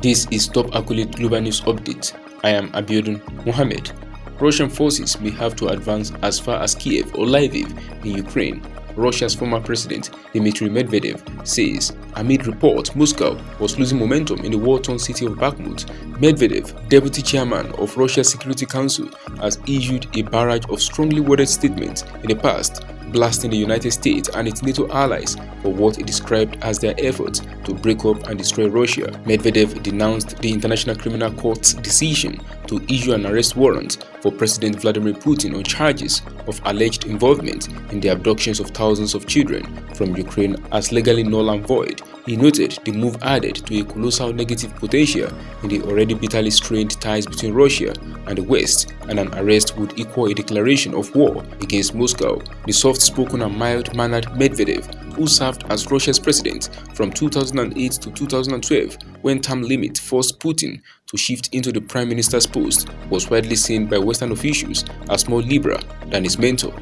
This is Top Accolade Global News Update. I am Abiodun Mohammed. Russian forces may have to advance as far as Kiev or Lviv in Ukraine. Russia's former president, Dmitry Medvedev, says amid reports Moscow was losing momentum in the war-torn city of Bakhmut. Medvedev, deputy chairman of Russia's Security Council, has issued a barrage of strongly worded statements in the past, blasting the United States and its NATO allies for what he described as their efforts to break up and destroy Russia. Medvedev denounced the International Criminal Court's decision to issue an arrest warrant for President Vladimir Putin on charges of alleged involvement in the abductions of thousands of children from Ukraine as legally null and void. He noted the move added to a colossal negative potential in the already bitterly strained ties between Russia and the West, and an arrest would equal a declaration of war against Moscow. The soft-spoken and mild-mannered Medvedev, who served as Russia's president from 2008 to 2012 when term limit forced Putin to shift into the prime minister's post, was widely seen by Western officials as more liberal than his mentor.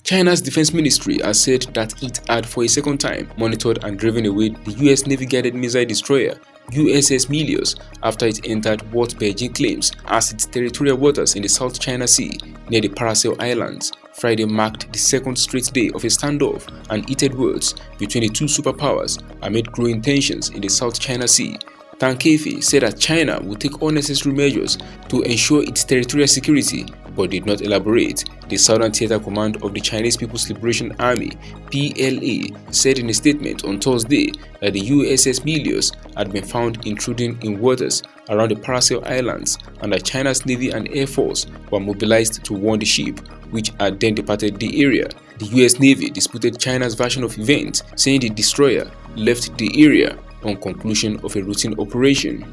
China's defense ministry has said that it had for a second time monitored and driven away the US Navy-guided missile destroyer USS Milius after it entered what Beijing claims as its territorial waters in the South China Sea near the Paracel Islands. Friday marked the second straight day of a standoff and heated words between the two superpowers amid growing tensions in the South China Sea. Tang Kefei said that China would take all necessary measures to ensure its territorial security, but did not elaborate. The Southern Theater Command of the Chinese People's Liberation Army (PLA) said in a statement on Thursday that the USS Milius had been found intruding in waters around the Paracel Islands and that China's Navy and Air Force were mobilized to warn the ship, which had then departed the area. The US Navy disputed China's version of events, saying the destroyer left the area on conclusion of a routine operation.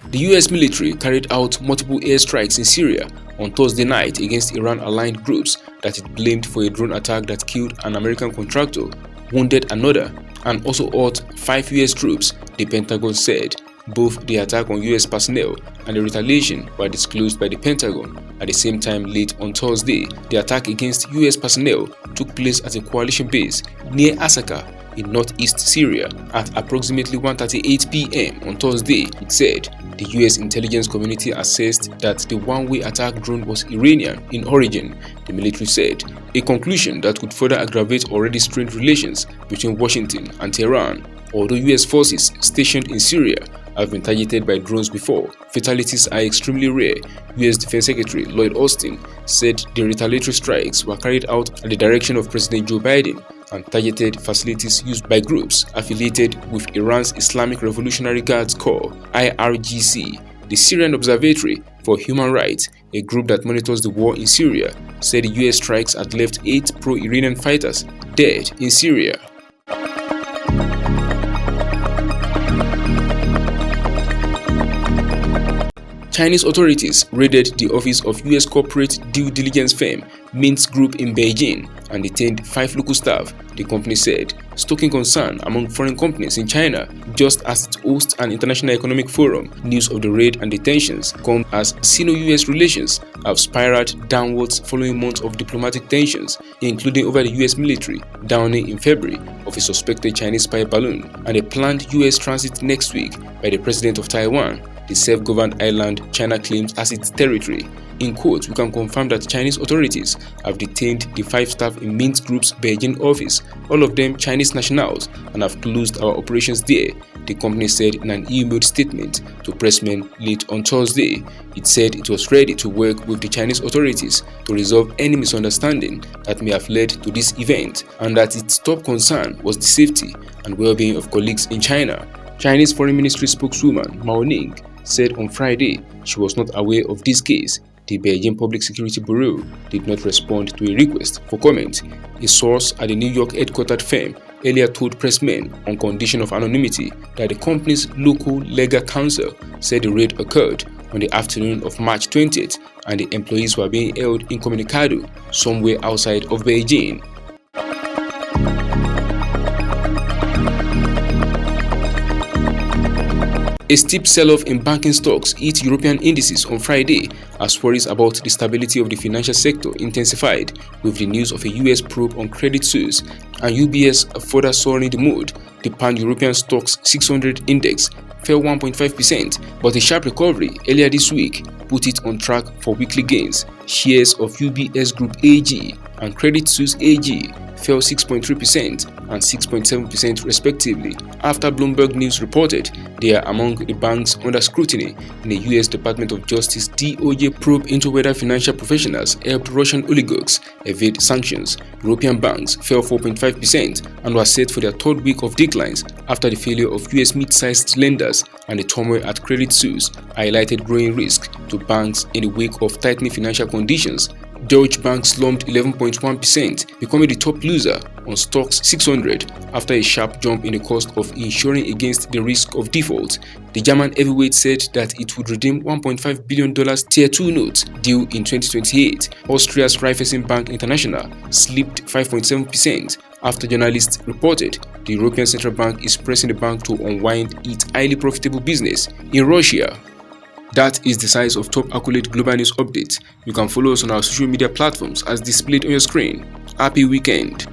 The US military carried out multiple airstrikes in Syria on Thursday night against Iran-aligned groups that it blamed for a drone attack that killed an American contractor, wounded another, and also hurt 5 US troops, the Pentagon said. Both the attack on US personnel and the retaliation were disclosed by the Pentagon. At the same time, late on Thursday, the attack against US personnel took place at a coalition base near Asaka in northeast Syria at approximately 1:38 p.m. on Thursday, it said. The US intelligence community assessed that the one-way attack drone was Iranian in origin, the military said, a conclusion that could further aggravate already strained relations between Washington and Tehran. Although US forces stationed in Syria have been targeted by drones before, fatalities are extremely rare. US Defense Secretary Lloyd Austin said the retaliatory strikes were carried out at the direction of President Joe Biden and targeted facilities used by groups affiliated with Iran's Islamic Revolutionary Guards Corps (IRGC). The Syrian Observatory for Human Rights, a group that monitors the war in Syria, said the US strikes had left 8 pro-Iranian fighters dead in Syria. Chinese authorities raided the office of US corporate due diligence firm Mintz Group in Beijing and detained 5 local staff, the company said, stoking concern among foreign companies in China just as it hosts an international economic forum. News of the raid and detentions come as Sino-US relations have spiraled downwards following months of diplomatic tensions, including over the US military downing in February of a suspected Chinese spy balloon and a planned US transit next week by the president of Taiwan, the self-governed island China claims as its territory. In quote, "We can confirm that Chinese authorities have detained the 5 staff in Mintz Group's Beijing office, all of them Chinese nationals, and have closed our operations there," the company said in an emailed statement to pressmen late on Thursday. It said it was ready to work with the Chinese authorities to resolve any misunderstanding that may have led to this event, and that its top concern was the safety and well-being of colleagues in China. Chinese Foreign Ministry spokeswoman Mao Ning said on Friday she was not aware of this case. The Beijing Public Security Bureau did not respond to a request for comment. A source at the New York headquartered firm earlier told pressmen on condition of anonymity that the company's local legal counsel said the raid occurred on the afternoon of March 20th and the employees were being held incommunicado somewhere outside of Beijing. A steep sell-off in banking stocks hit European indices on Friday as worries about the stability of the financial sector intensified with the news of a US probe on Credit Suisse and UBS further soaring the mood. The Pan-European Stocks 600 index fell 1.5%, but a sharp recovery earlier this week put it on track for weekly gains. Shares of UBS Group AG and Credit Suisse AG fell 6.3% and 6.7% respectively after Bloomberg News reported they are among the banks under scrutiny in the US Department of Justice DOJ probe into whether financial professionals helped Russian oligarchs evade sanctions. European banks fell 4.5% and were set for their third week of declines after the failure of US mid-sized lenders, and the turmoil at Credit Suisse highlighted growing risk to banks in the wake of tightening financial conditions. Deutsche Bank slumped 11.1%, becoming the top loser on Stocks 600 after a sharp jump in the cost of insuring against the risk of default. The German heavyweight said that it would redeem $1.5 billion Tier 2 notes due in 2028. Austria's Raiffeisen Bank International slipped 5.7% after journalists reported the European Central Bank is pressing the bank to unwind its highly profitable business in Russia. That is the size of top accolade global news updates. You can follow us on our social media platforms as displayed on your screen. Happy weekend.